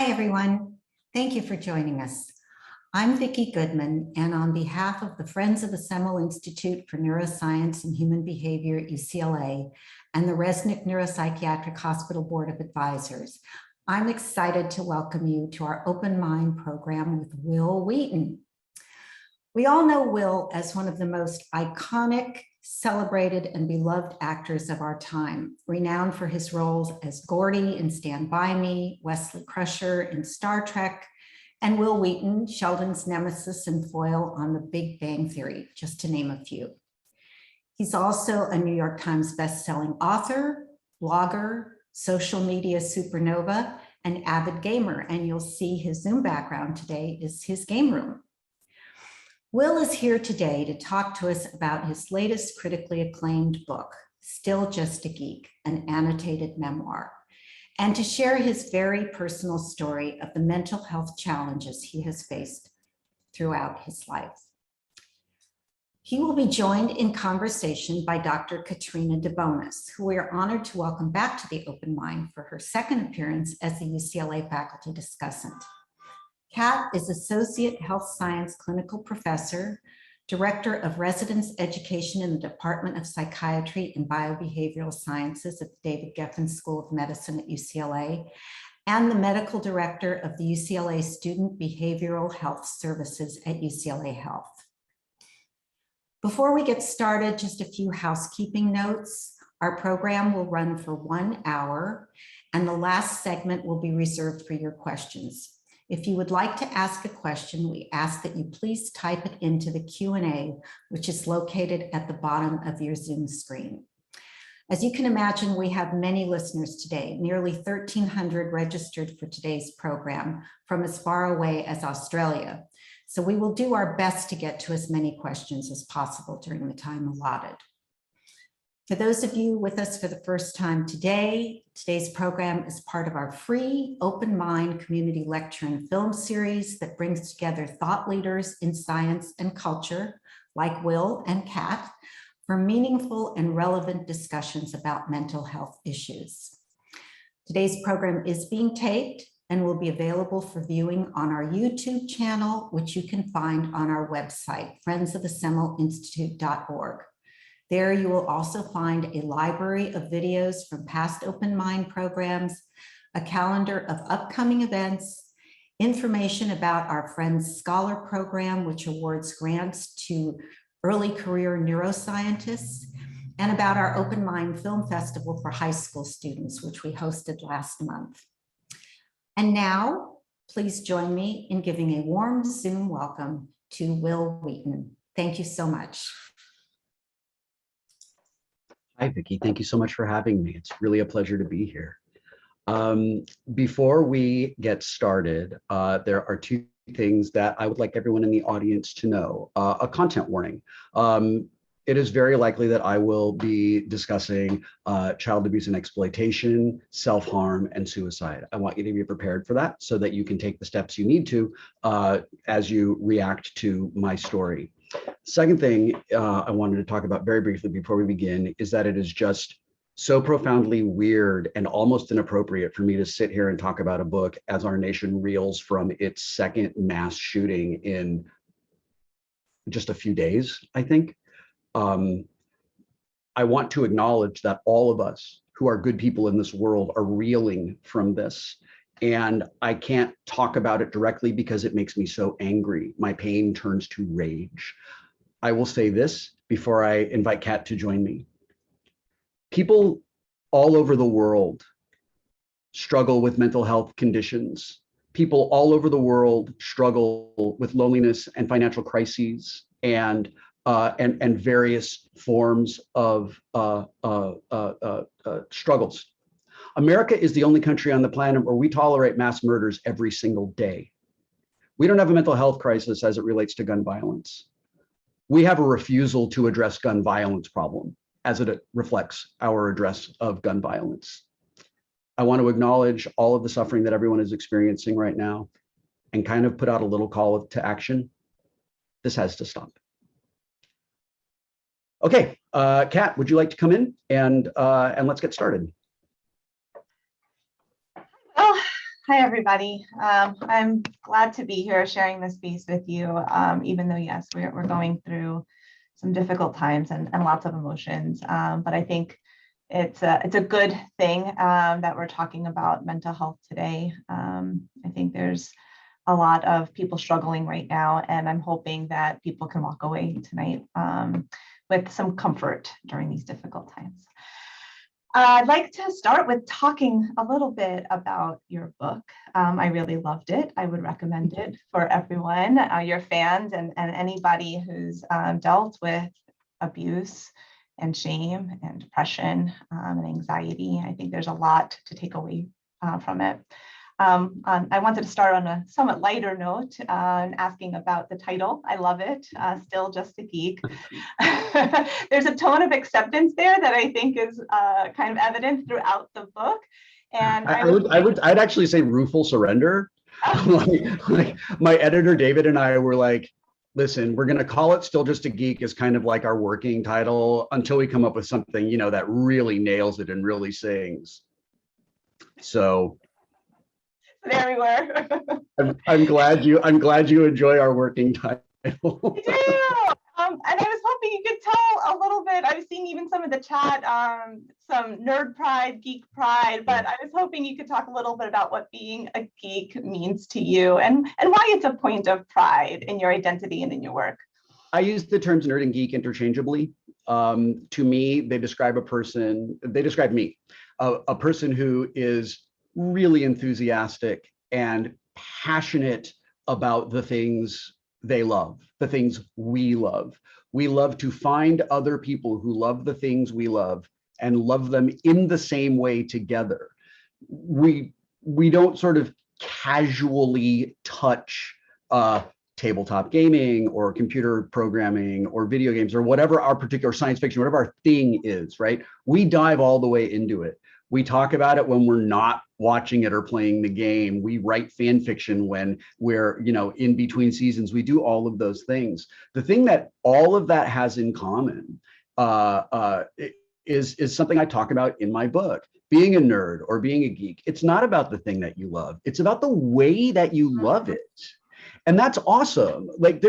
everyone. Thank you for joining us. I'm Vicki Goodman, and on behalf of the Friends of the Semel Institute for Neuroscience and Human Behavior at UCLA and the Resnick Neuropsychiatric Hospital Board of Advisors, I'm excited to welcome you to our Open Mind program with Wil Wheaton. We all know Wil as one of the most iconic, celebrated, and beloved actors of our time, renowned for his roles as Gordy in Stand By Me, Wesley Crusher in Star Trek, and Wil Wheaton, Sheldon's nemesis and foil on The Big Bang Theory, just to name a few. He's also a New York Times bestselling author, blogger, social media supernova, and avid gamer, and you'll see his Zoom background today is his game room. Wil is here today to talk to us about his latest critically acclaimed book, Still Just a Geek, an annotated memoir, and to share his very personal story of the mental health challenges he has faced throughout his life. He will be joined in conversation by Dr. Katrina DeBonis, who we are honored to welcome back to the Open Mind for her second appearance as the UCLA faculty discussant. Kat is Associate Health Science Clinical Professor, Director of Residence Education in the Department of Psychiatry and Biobehavioral Sciences at the David Geffen School of Medicine at UCLA, and the Medical Director of the UCLA Student Behavioral Health Services at UCLA Health. Before we get started, just a few housekeeping notes. Our program will run for 1 hour, and the last segment will be reserved for your questions. If you would like to ask a question, we ask that you please type it into the Q&A, which is located at the bottom of your Zoom screen. As you can imagine, we have many listeners today, nearly 1,300 registered for today's program from as far away as Australia. So we will do our best to get to as many questions as possible during the time allotted. For those of you with us for the first time today, today's program is part of our free Open Mind community lecture and film series that brings together thought leaders in science and culture, like Wil and Kat, for meaningful and relevant discussions about mental health issues. Today's program is being taped and will be available for viewing on our YouTube channel, which you can find on our website, friendsofthesemelinstitute.org. There you will also find a library of videos from past Open Mind programs, a calendar of upcoming events, information about our Friends Scholar Program, which awards grants to early career neuroscientists, and about our Open Mind Film Festival for high school students, which we hosted last month. And now, please join me in giving a warm Zoom welcome to Wil Wheaton. Thank you so much. Hi, Vicki. Thank you so much for having me. It's really a pleasure to be here. Before we get started, there are two things that I would like everyone in the audience to know. A content warning. It is very likely that I will be discussing child abuse and exploitation, self-harm, and suicide. I want you to be prepared for that so that you can take the steps you need to as you react to my story. Second thing I wanted to talk about very briefly before we begin is that it is just so profoundly weird and almost inappropriate for me to sit here and talk about a book as our nation reels from its second mass shooting in just a few days, I think. I want to acknowledge that all of us who are good people in this world are reeling from this. And I can't talk about it directly because it makes me so angry. My pain turns to rage. I will say this before I invite Kat to join me. People all over the world struggle with mental health conditions. People all over the world struggle with loneliness and financial crises and various forms of struggles. America is the only country on the planet where we tolerate mass murders every single day. We don't have a mental health crisis as it relates to gun violence. We have a refusal to address gun violence problem as it reflects our address of gun violence. I want to acknowledge all of the suffering that everyone is experiencing right now and kind of put out a little call to action. This has to stop. Okay, Kat, would you like to come in and let's get started? Well, Hi, everybody. I'm glad to be here sharing this space with you, even though, yes, we're going through some difficult times and lots of emotions. But I think it's a good thing that we're talking about mental health today. I think there's a lot of people struggling right now, and I'm hoping that people can walk away tonight with some comfort during these difficult times. I'd like to start with talking a little bit about your book. I really loved it. I would recommend it for everyone, your fans and anybody who's dealt with abuse and shame and depression and anxiety. I think there's a lot to take away from it. I wanted to start on a somewhat lighter note and asking about the title. I love it. Still Just a Geek. There's a tone of acceptance there that I think is kind of evident throughout the book. And I'd actually say rueful surrender. like my editor David and I were like, listen, we're going to call it Still Just a Geek as kind of like our working title until we come up with something, you know, that really nails it and really sings. So there we were. I'm glad you enjoy our working title. I do. And I was hoping you could tell a little bit. I've seen even some of the chat, some nerd pride, geek pride, but I was hoping you could talk a little bit about what being a geek means to you and why it's a point of pride in your identity and in your work. I use the terms nerd and geek interchangeably. To me, they describe me, a person who is really enthusiastic and passionate about the things they love, the things we love. We love to find other people who love the things we love and love them in the same way together. We don't sort of casually touch tabletop gaming or computer programming or video games or whatever our particular science fiction, whatever our thing is, right? We dive all the way into it. We talk about it when we're not watching it or playing the game. We write fan fiction when we're, you know, in between seasons. We do all of those things. The thing that all of that has in common is something I talk about in my book. Being a nerd or being a geek, it's not about the thing that you love. It's about the way that you love it. And that's awesome. Like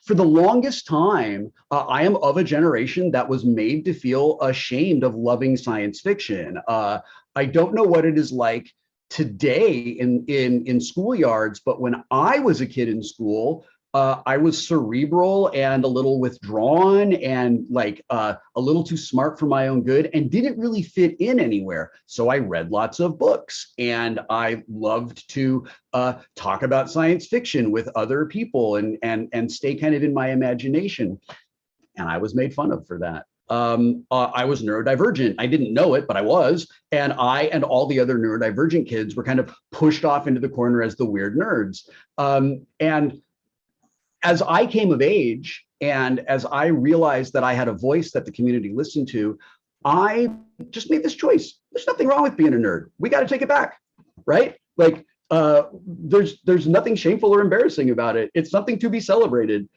for the longest time, I am of a generation that was made to feel ashamed of loving science fiction. I don't know what it is like today in schoolyards, but when I was a kid in school, I was cerebral and a little withdrawn and like a little too smart for my own good and didn't really fit in anywhere. So I read lots of books and I loved to talk about science fiction with other people and stay kind of in my imagination. And I was made fun of for that. I was neurodivergent. I didn't know it, but I was. And I and all the other neurodivergent kids were kind of pushed off into the corner as the weird nerds. And as I came of age and as I realized that I had a voice that the community listened to, I just made this choice. There's nothing wrong with being a nerd. We got to take it back, right? Like there's nothing shameful or embarrassing about it. It's something to be celebrated.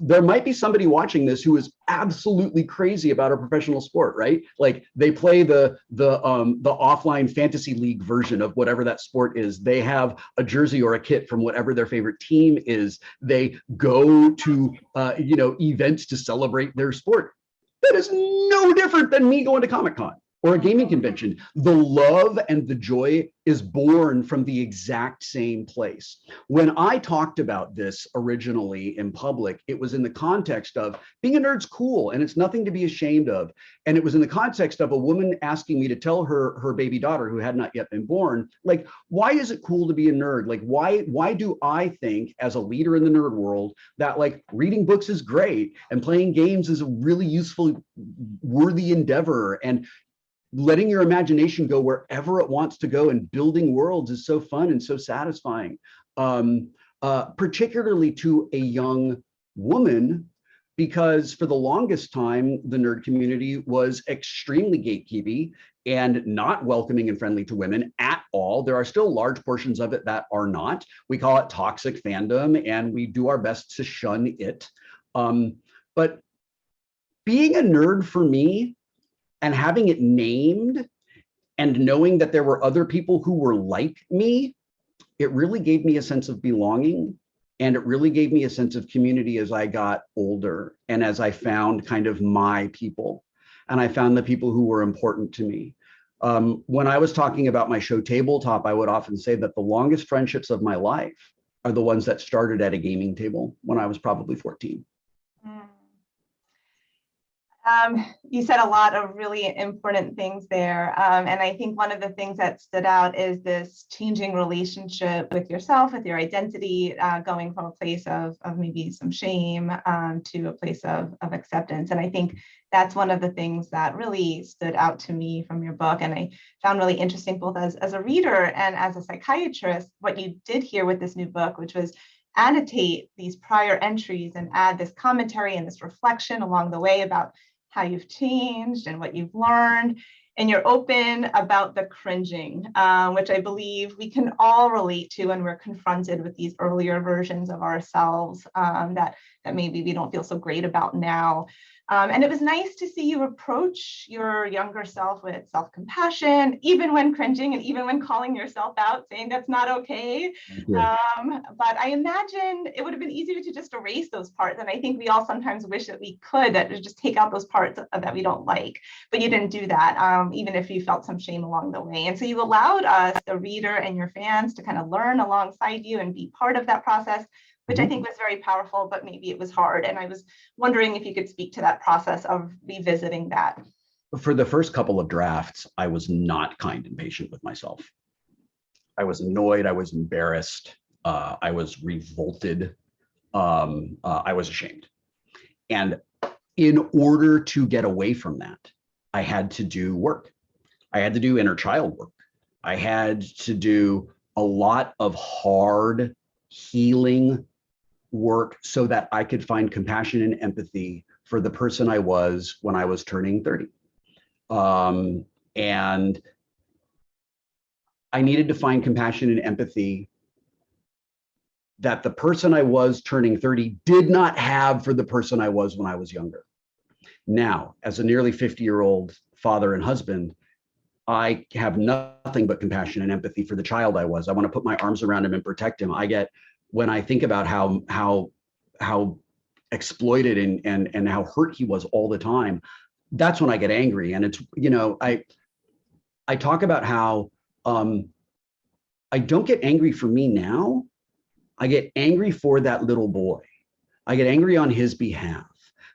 There might be somebody watching this who is absolutely crazy about a professional sport, right? Like they play the offline fantasy league version of whatever that sport is. They have a jersey or a kit from whatever their favorite team is. They go to events to celebrate their sport. That is no different than me going to Comic-Con or a gaming convention. The love and the joy is born from the exact same place. When I talked about this originally in public, it was in the context of being a nerd's cool and it's nothing to be ashamed of. And it was in the context of a woman asking me to tell her baby daughter who had not yet been born, like, why is it cool to be a nerd? Like, why do I think as a leader in the nerd world that like reading books is great and playing games is a really useful, worthy endeavor, and letting your imagination go wherever it wants to go and building worlds is so fun and so satisfying, particularly to a young woman, because for the longest time, the nerd community was extremely gatekeepy and not welcoming and friendly to women at all. There are still large portions of it that are not. We call it toxic fandom and we do our best to shun it. But being a nerd for me, and having it named and knowing that there were other people who were like me it really gave me a sense of belonging, and it really gave me a sense of community as I got older and as I found kind of my people, and I found the people who were important to me. When I was talking about my show Tabletop, I would often say that the longest friendships of my life are the ones that started at a gaming table when I was probably 14. You said a lot of really important things there. And I think one of the things that stood out is this changing relationship with yourself, with your identity, going from a place of maybe some shame to a place of acceptance. And I think that's one of the things that really stood out to me from your book. And I found really interesting, both as a reader and as a psychiatrist, what you did here with this new book, which was annotate these prior entries and add this commentary and this reflection along the way about how you've changed and what you've learned. And you're open about the cringing, which I believe we can all relate to when we're confronted with these earlier versions of ourselves that maybe we don't feel so great about now. And it was nice to see you approach your younger self with self-compassion, even when cringing and even when calling yourself out, saying that's not okay. But I imagine it would have been easier to just erase those parts. And I think we all sometimes wish that we could just take out those parts that we don't like, but you didn't do that, even if you felt some shame along the way. And so you allowed us, the reader and your fans, to kind of learn alongside you and be part of that process, which I think was very powerful, but maybe it was hard. And I was wondering if you could speak to that process of revisiting that. For the first couple of drafts, I was not kind and patient with myself. I was annoyed. I was embarrassed. I was revolted. I was ashamed. And in order to get away from that, I had to do work. I had to do inner child work. I had to do a lot of hard healing work so that I could find compassion and empathy for the person I was when I was turning 30. And I needed to find compassion and empathy that the person I was turning 30 did not have for the person I was when I was younger. Now, as a nearly 50-year-old father and husband, I have nothing but compassion and empathy for the child I was. I want to put my arms around him and protect him. When I think about how exploited and how hurt he was all the time, that's when I get angry. And it's, I talk about how I don't get angry for me now. I get angry for that little boy. I get angry on his behalf,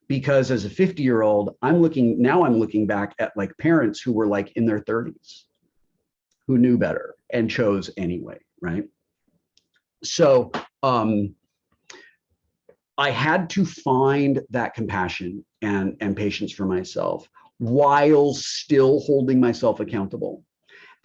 because as a 50-year-old, I'm looking back at like parents who were like in their 30s, who knew better and chose anyway, right? So I had to find that compassion and patience for myself while still holding myself accountable.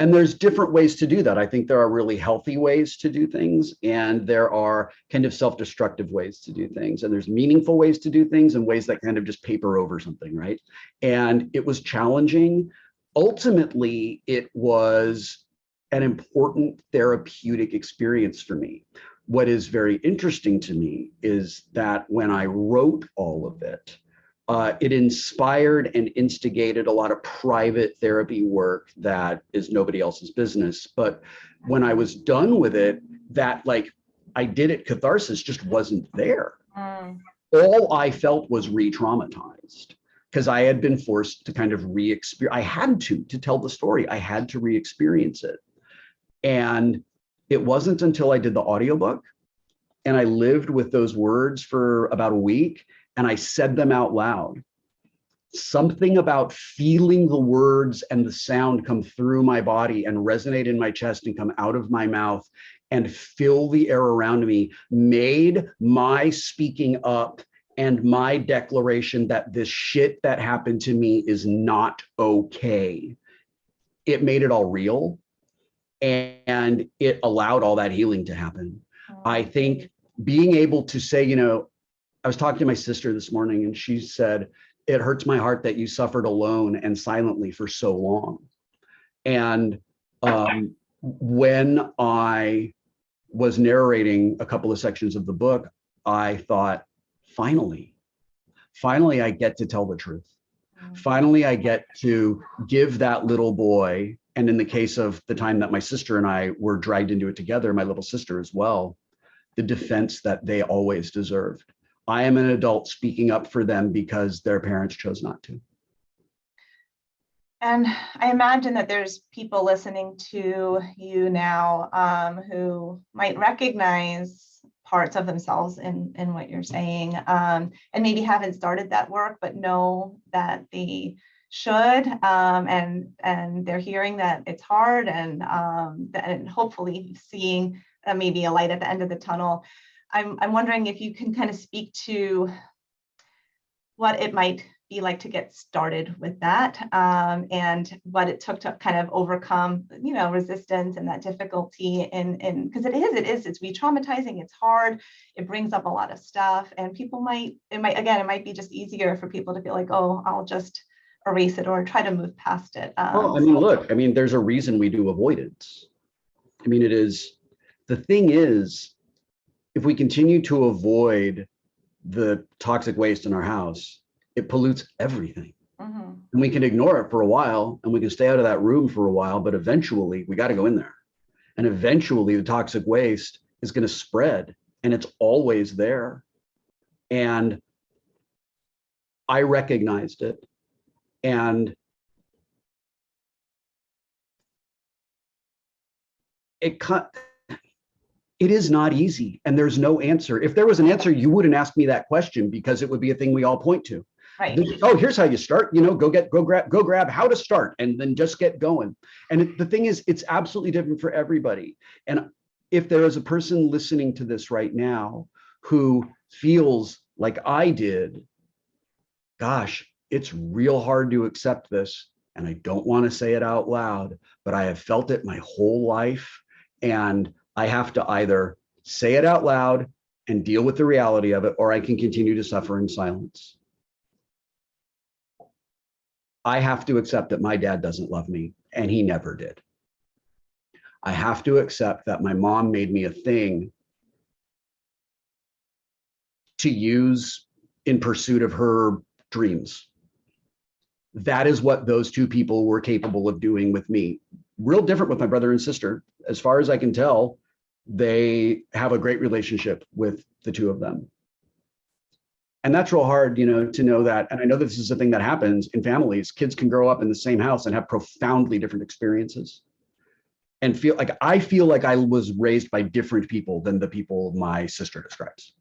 And there's different ways to do that. I think there are really healthy ways to do things, and there are kind of self-destructive ways to do things. And there's meaningful ways to do things and ways that kind of just paper over something, right? And it was challenging. Ultimately, it was an important therapeutic experience for me. What is very interesting to me is that when I wrote all of it, it inspired and instigated a lot of private therapy work that is nobody else's business. But when I was done with it, that I did it, catharsis just wasn't there. All I felt was re-traumatized, because I had been forced to kind of re-experience. I had to tell the story. I had to re-experience it. And it wasn't until I did the audiobook and I lived with those words for about a week and I said them out loud. Something about feeling the words and the sound come through my body and resonate in my chest and come out of my mouth and fill the air around me made my speaking up and my declaration that this shit that happened to me is not okay. It made it all real. And it allowed all that healing to happen. I think being able to say, I was talking to my sister this morning and she said, it hurts my heart that you suffered alone and silently for so long. And when I was narrating a couple of sections of the book, I thought, finally I get to tell the truth. Finally, I get to give that little boy And in the case of the time that my sister and I were dragged into it together, my little sister as well, the defense that they always deserved. I am an adult speaking up for them because their parents chose not to. And I imagine that there's people listening to you now who might recognize parts of themselves in what you're saying, and maybe haven't started that work, but know that they should, and they're hearing that it's hard, and hopefully seeing maybe a light at the end of the tunnel. I'm wondering if you can kind of speak to what it might be like to get started with that, and what it took to kind of overcome, resistance and that difficulty. And because it's re-traumatizing, it's hard, it brings up a lot of stuff, and it might be just easier for people to feel like, oh, I'll just erase it or try to move past it. Well, look, there's a reason we do avoidance. The thing is, if we continue to avoid the toxic waste in our house, it pollutes everything. Mm-hmm. And we can ignore it for a while, and we can stay out of that room for a while, but eventually we got to go in there. And eventually the toxic waste is going to spread, and it's always there. And I recognized it. And it is not easy, and there's no answer. If there was an answer, you wouldn't ask me that question, because it would be a thing we all point to. Right. Oh, here's how you start. Go grab how to start, and then just get going. And the thing is, it's absolutely different for everybody. And if there is a person listening to this right now who feels like I did, gosh, it's real hard to accept this, and I don't want to say it out loud, but I have felt it my whole life, and I have to either say it out loud and deal with the reality of it, or I can continue to suffer in silence. I have to accept that my dad doesn't love me, and he never did. I have to accept that my mom made me a thing to use in pursuit of her dreams. That is what those two people were capable of doing with me. Real different with my brother and sister. As far as I can tell, they have a great relationship with the two of them. And that's real hard, to know that. And I know this is a thing that happens in families. Kids can grow up in the same house and have profoundly different experiences, and I feel like I was raised by different people than the people my sister describes.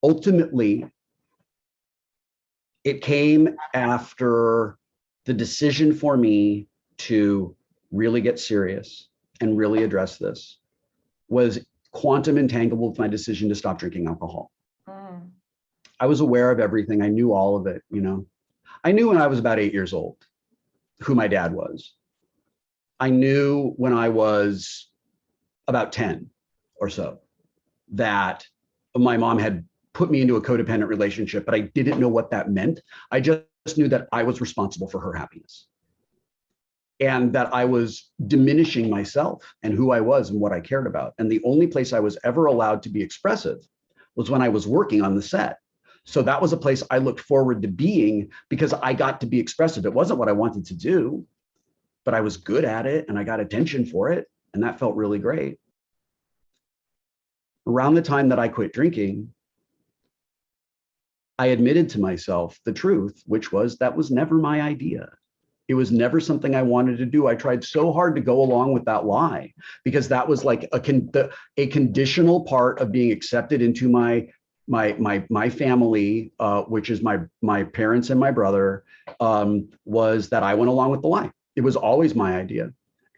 Ultimately, it came after the decision for me to really get serious and really address this was quantum entangled with my decision to stop drinking alcohol. Mm. I was aware of everything. I knew all of it, I knew when I was about 8 years old who my dad was. I knew when I was about 10 or so that my mom had put me into a codependent relationship, but I didn't know what that meant. I just knew that I was responsible for her happiness, and that I was diminishing myself and who I was and what I cared about. And the only place I was ever allowed to be expressive was when I was working on the set. So that was a place I looked forward to being, because I got to be expressive. It wasn't what I wanted to do, but I was good at it, and I got attention for it, and that felt really great. Around the time that I quit drinking, I admitted to myself the truth, which was that was never my idea. It was never something I wanted to do. I tried so hard to go along with that lie, because that was like a conditional part of being accepted into my family, which is my parents and my brother, was that I went along with the lie. It was always my idea,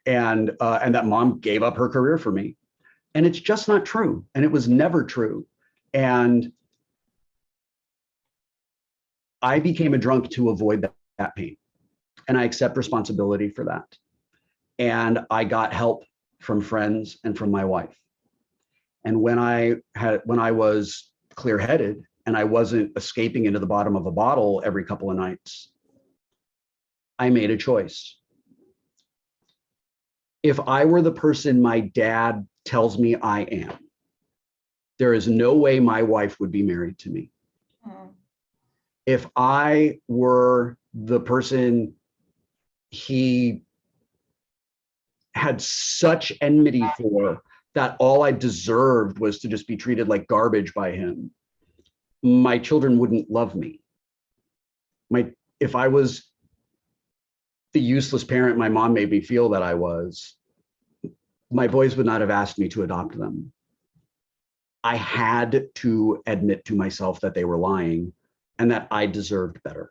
and that mom gave up her career for me, and it's just not true, and it was never true. And I became a drunk to avoid that pain. And I accept responsibility for that. And I got help from friends and from my wife. And when I was clear-headed and I wasn't escaping into the bottom of a bottle every couple of nights, I made a choice. If I were the person my dad tells me I am, there is no way my wife would be married to me. If I were the person he had such enmity for, that all I deserved was to just be treated like garbage by him. My children wouldn't love me. If I was the useless parent my mom made me feel that I was, my boys would not have asked me to adopt them. I had to admit to myself that they were lying and that I deserved better,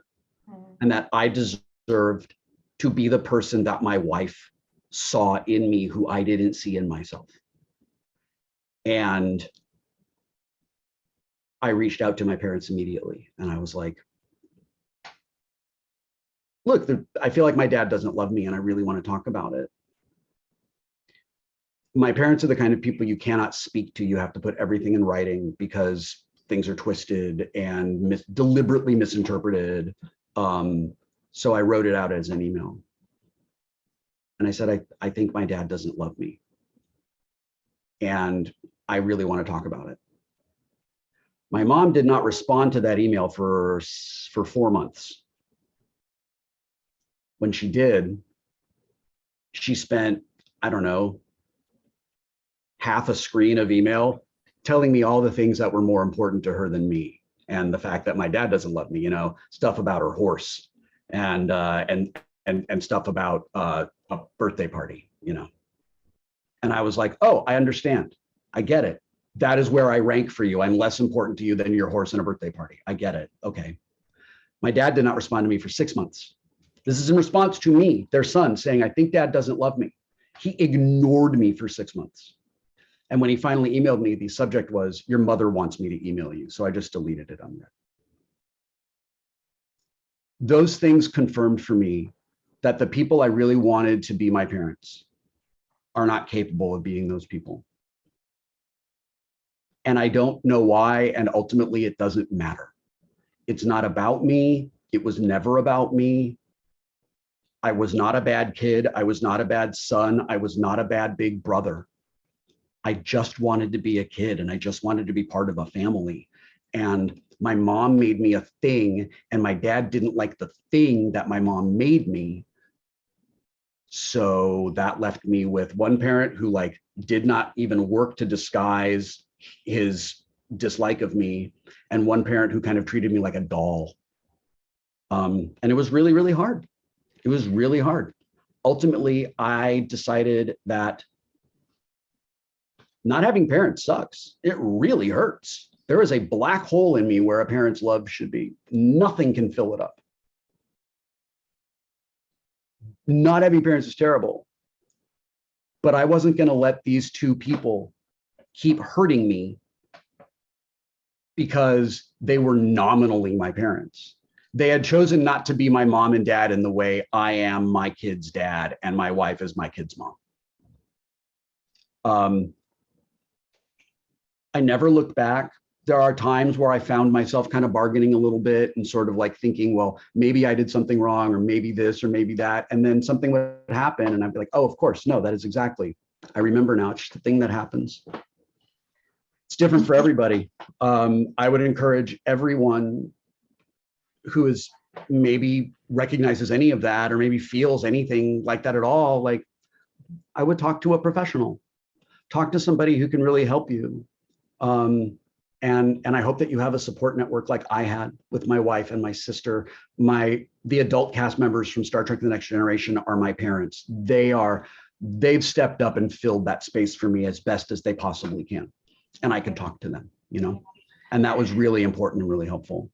and that I deserved to be the person that my wife saw in me who I didn't see in myself. And I reached out to my parents immediately and I was like, look, I feel like my dad doesn't love me and I really want to talk about it. My parents are the kind of people you cannot speak to. You have to put everything in writing because things are twisted and deliberately misinterpreted. So I wrote it out as an email. And I said, I think my dad doesn't love me. And I really want to talk about it. My mom did not respond to that email for 4 months. When she did, she spent, I don't know, half a screen of email telling me all the things that were more important to her than me. And the fact that my dad doesn't love me, stuff about her horse and stuff about a birthday party, And I was like, oh, I understand. I get it. That is where I rank for you. I'm less important to you than your horse and a birthday party. I get it. Okay. My dad did not respond to me for 6 months. This is in response to me, their son, saying, I think dad doesn't love me. He ignored me for 6 months. And when he finally emailed me, the subject was, your mother wants me to email you. So I just deleted it on there. Those things confirmed for me that the people I really wanted to be my parents are not capable of being those people. And I don't know why, and ultimately it doesn't matter. It's not about me. It was never about me. I was not a bad kid. I was not a bad son. I was not a bad big brother. I just wanted to be a kid and I just wanted to be part of a family. And my mom made me a thing and my dad didn't like the thing that my mom made me. So that left me with one parent who did not even work to disguise his dislike of me, and one parent who kind of treated me like a doll. And it was really, really hard. It was really hard. Ultimately, I decided that not having parents sucks. It really hurts. There is a black hole in me where a parent's love should be. Nothing can fill it up. Not having parents is terrible. But I wasn't going to let these two people keep hurting me because they were nominally my parents. They had chosen not to be my mom and dad in the way I am my kid's dad and my wife is my kid's mom. I never looked back. There are times where I found myself kind of bargaining a little bit and sort of thinking, well, maybe I did something wrong or maybe this or maybe that. And then something would happen and I'd be like, oh, of course, no, that is exactly. I remember now, it's just the thing that happens. It's different for everybody. I would encourage everyone who is maybe recognizes any of that or maybe feels anything like that at all, I would talk to a professional, talk to somebody who can really help you. And I hope that you have a support network like I had with my wife and my sister. The adult cast members from Star Trek: The Next Generation are my parents. They've stepped up and filled that space for me as best as they possibly can. And I could talk to them, and that was really important and really helpful.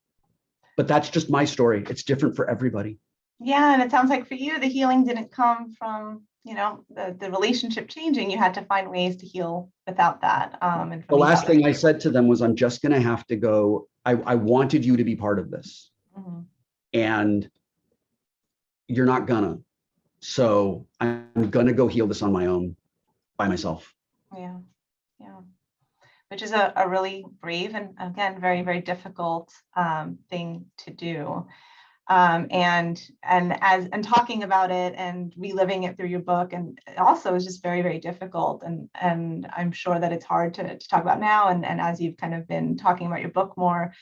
But that's just my story. It's different for everybody. Yeah, and it sounds like for you, the healing didn't come from, the relationship changing. You had to find ways to heal without that. And the last thing I said to them was, I'm just going to have to go. I wanted you to be part of this. Mm-hmm. And you're not gonna. So I'm going to go heal this on my own by myself. Yeah. Yeah. Which is a really brave and, again, very, very difficult thing to do. And talking about it and reliving it through your book, and also is just very, very difficult. And I'm sure that it's hard to talk about now. And as you've kind of been talking about your book more,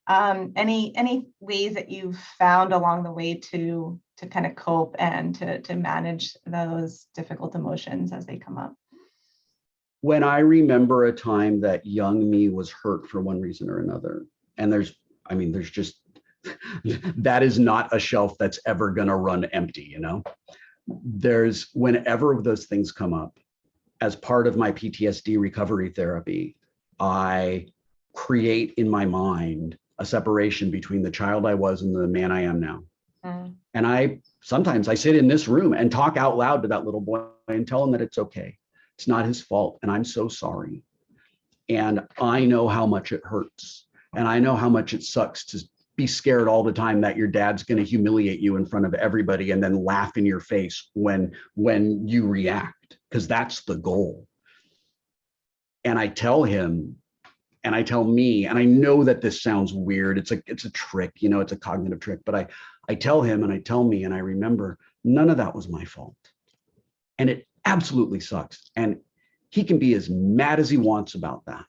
Any ways that you've found along the way to kind of cope and to manage those difficult emotions as they come up? When I remember a time that young me was hurt for one reason or another, and there's just, that is not a shelf that's ever going to run empty, you know? There's, whenever those things come up, as part of my PTSD recovery therapy, I create in my mind a separation between the child I was and the man I am now. And sometimes I sit in this room and talk out loud to that little boy and tell him that it's okay. It's not his fault. And I'm so sorry. And I know how much it hurts. And I know how much it sucks to be scared all the time that your dad's going to humiliate you in front of everybody and then laugh in your face when you react, because that's the goal. And I tell him, and I tell me, and I know that this sounds weird. It's a trick, you know, it's a cognitive trick, but I tell him and I tell me, and I remember none of that was my fault. And it absolutely sucks. And he can be as mad as he wants about that.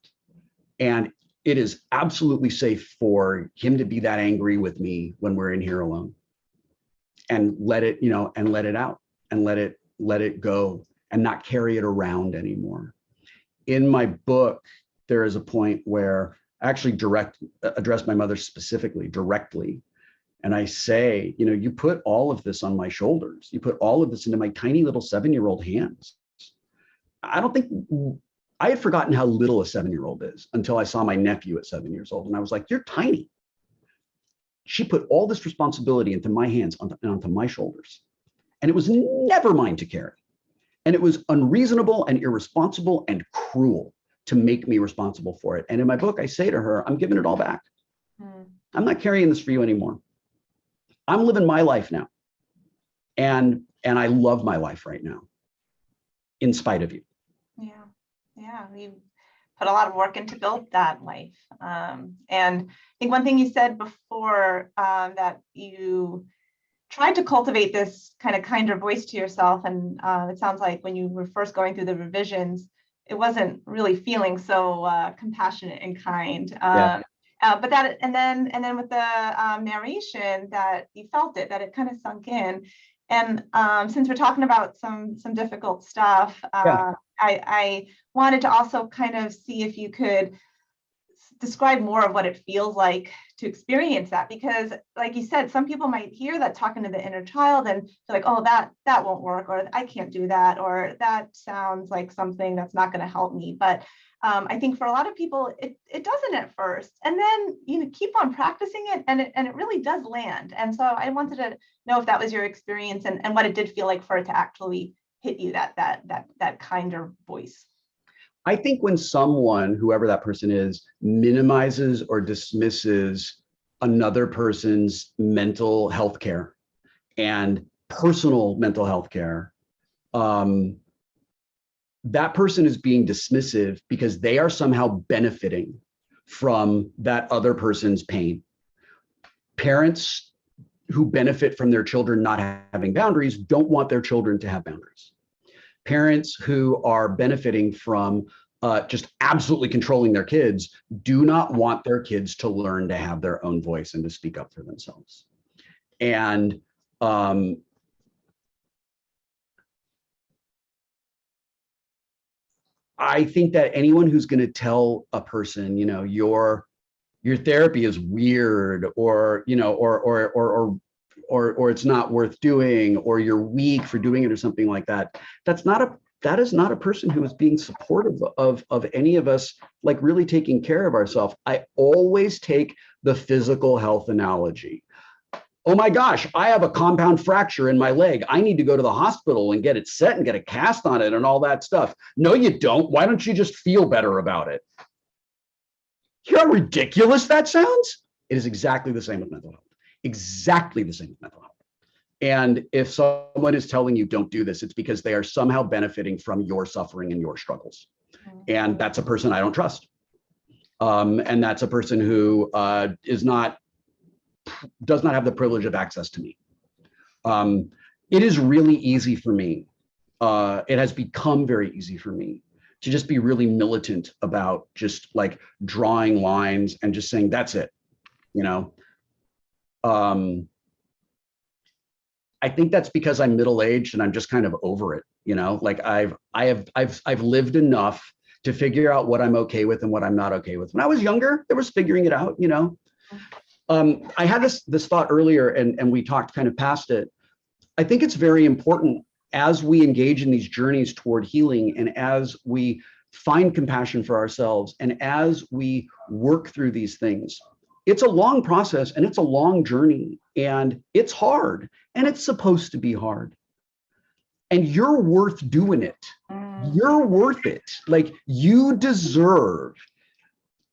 And it is absolutely safe for him to be that angry with me when we're in here alone, and let it, you know, and let it out and let it go and not carry it around anymore. In my book, there is a point where I actually address my mother specifically, directly. And I say, you know, you put all of this on my shoulders. You put all of this into my tiny little 7-year-old hands. I had forgotten how little a 7-year-old is until I saw my nephew at 7 years old. And I was like, you're tiny. She put all this responsibility into my hands and onto my shoulders. And it was never mine to carry. And it was unreasonable and irresponsible and cruel to make me responsible for it. And in my book, I say to her, I'm giving it all back. I'm not carrying this for you anymore. I'm living my life now. And I love my life right now, in spite of you. Yeah, we put a lot of work in to build that life. And I think one thing you said before, that you tried to cultivate this kind of kinder voice to yourself. And it sounds like when you were first going through the revisions, it wasn't really feeling so compassionate and kind. But that, and then with the narration, that you felt it, that it kind of sunk in. And since we're talking about some difficult stuff, I wanted to also kind of see if you could describe more of what it feels like to experience that, because like you said, some people might hear that talking to the inner child and feel like, oh, that won't work, or I can't do that, or that sounds like something that's not going to help me. But I think for a lot of people, it doesn't at first, and then you keep on practicing it, and it really does land. And so I wanted to know if that was your experience, and what it did feel like for it to actually hit you, that kinder voice. I think when someone, whoever that person is, minimizes or dismisses another person's mental health care and personal mental health care, that person is being dismissive because they are somehow benefiting from that other person's pain. Parents who benefit from their children not having boundaries don't want their children to have boundaries. Parents who are benefiting from just absolutely controlling their kids do not want their kids to learn to have their own voice and to speak up for themselves. And I think that anyone who's going to tell a person, you know, your therapy is weird, or, you know, or it's not worth doing, or you're weak for doing it, or something like that, that is not a person who is being supportive of any of us, like really taking care of ourselves. I always take the physical health analogy. Oh my gosh, I have a compound fracture in my leg. I need to go to the hospital and get it set and get a cast on it and all that stuff. No, you don't. Why don't you just feel better about it? You know how ridiculous that sounds? It is exactly the same with mental health. Exactly the same with mental health. And if someone is telling you don't do this, it's because they are somehow benefiting from your suffering and your struggles. And that's a person I don't trust. And that's a person who does not have the privilege of access to me. It is really easy for me. It has become very easy for me to just be really militant about just like drawing lines and just saying, that's it. you know. I think that's because I'm middle-aged and I'm just kind of over it, you know, like I've lived enough to figure out what I'm okay with and what I'm not okay with. When I was younger, there was figuring it out, you know. I had this thought earlier and we talked kind of past it. I think it's very important as we engage in these journeys toward healing and as we find compassion for ourselves and as we work through these things. It's a long process and it's a long journey and it's hard and it's supposed to be hard. And you're worth doing it. You're worth it. Like you deserve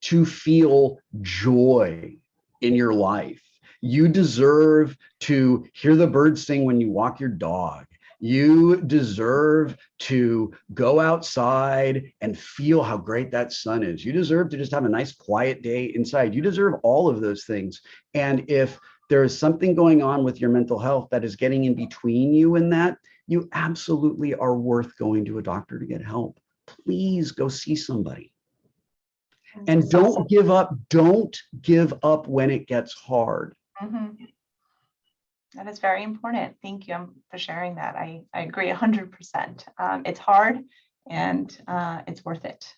to feel joy in your life. You deserve to hear the birds sing when you walk your dog. You deserve to go outside and feel how great that sun is. You deserve to just have a nice quiet day inside. You deserve all of those things. And if there is something going on with your mental health that is getting in between you and that, you absolutely are worth going to a doctor to get help. Please go see somebody. And don't give up. Don't give up when it gets hard. Mm-hmm. That is very important. Thank you for sharing that. I agree 100%. It's hard and it's worth it.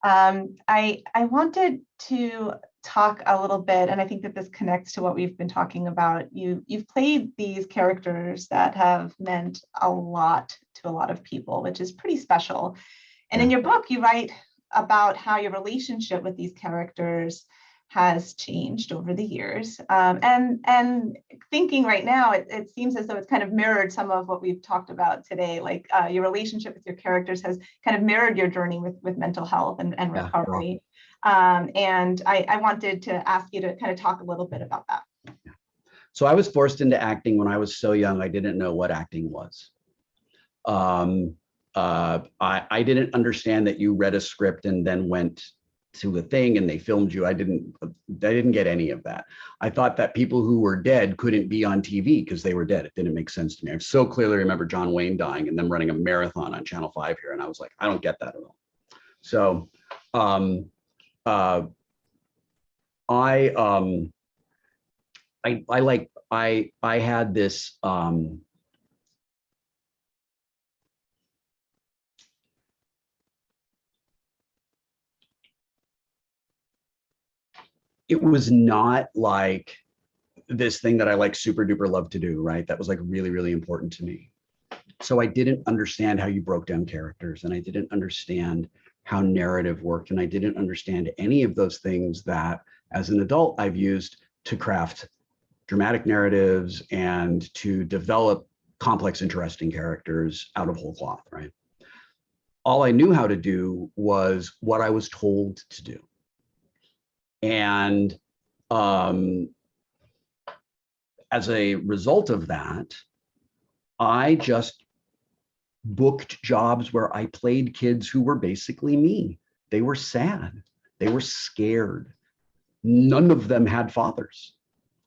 I wanted to talk a little bit, and I think that this connects to what we've been talking about. You've played these characters that have meant a lot to a lot of people, which is pretty special. And in your book, you write about how your relationship with these characters has changed over the years. And thinking right now, it seems as though it's kind of mirrored some of what we've talked about today, like your relationship with your characters has kind of mirrored your journey with mental health and recovery. And I wanted to ask you to kind of talk a little bit about that. So I was forced into acting when I was so young, I didn't know what acting was. I didn't understand that you read a script and then went to a thing and they filmed you. I didn't get any of that. I thought that people who were dead couldn't be on TV because they were dead. It didn't make sense to me. I so clearly remember John Wayne dying and them running a marathon on Channel 5 here. And I was like, I don't get that at all. So I had this it was not like this thing that I like super duper love to do, right? That was like really, really important to me. So I didn't understand how you broke down characters and I didn't understand how narrative worked. And I didn't understand any of those things that as an adult I've used to craft dramatic narratives and to develop complex, interesting characters out of whole cloth, right? All I knew how to do was what I was told to do. And as a result of that, I just booked jobs where I played kids who were basically me. They were sad. They were scared. None of them had fathers.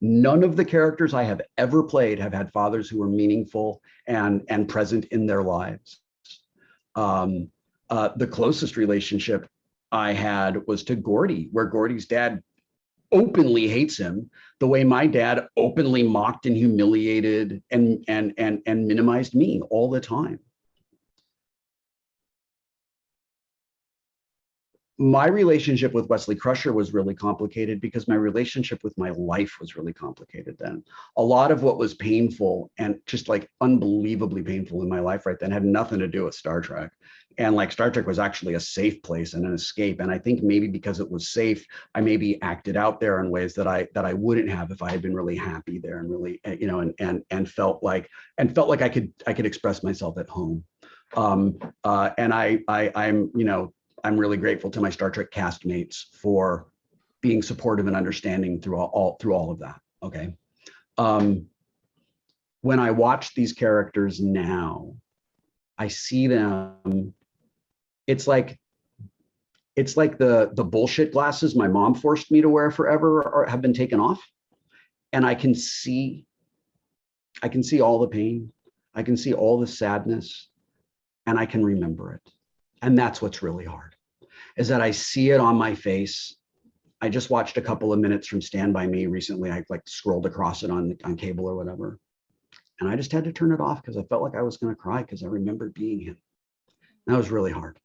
None of the characters I have ever played have had fathers who were meaningful and present in their lives. The closest relationship I had was to Gordy, where Gordy's dad openly hates him the way my dad openly mocked and humiliated and minimized me all the time. My relationship with Wesley Crusher was really complicated because my relationship with my life was really complicated then. A lot of what was painful and just like unbelievably painful in my life right then had nothing to do with Star Trek. And like Star Trek was actually a safe place and an escape. And I think maybe because it was safe, I maybe acted out there in ways that I wouldn't have if I had been really happy there and really, you know, and felt like I could express myself at home. And I'm, you know, I'm really grateful to my Star Trek castmates for being supportive and understanding through all of that. Okay. When I watch these characters now, I see them. It's like the bullshit glasses my mom forced me to wear forever or have been taken off, and I can see all the pain. I can see all the sadness, and I can remember it. And that's what's really hard, is that I see it on my face I just watched a couple of minutes from Stand By Me recently. I like scrolled across it on cable or whatever. And I just had to turn it off because I felt like I was going to cry because I remembered being him. That was really hard.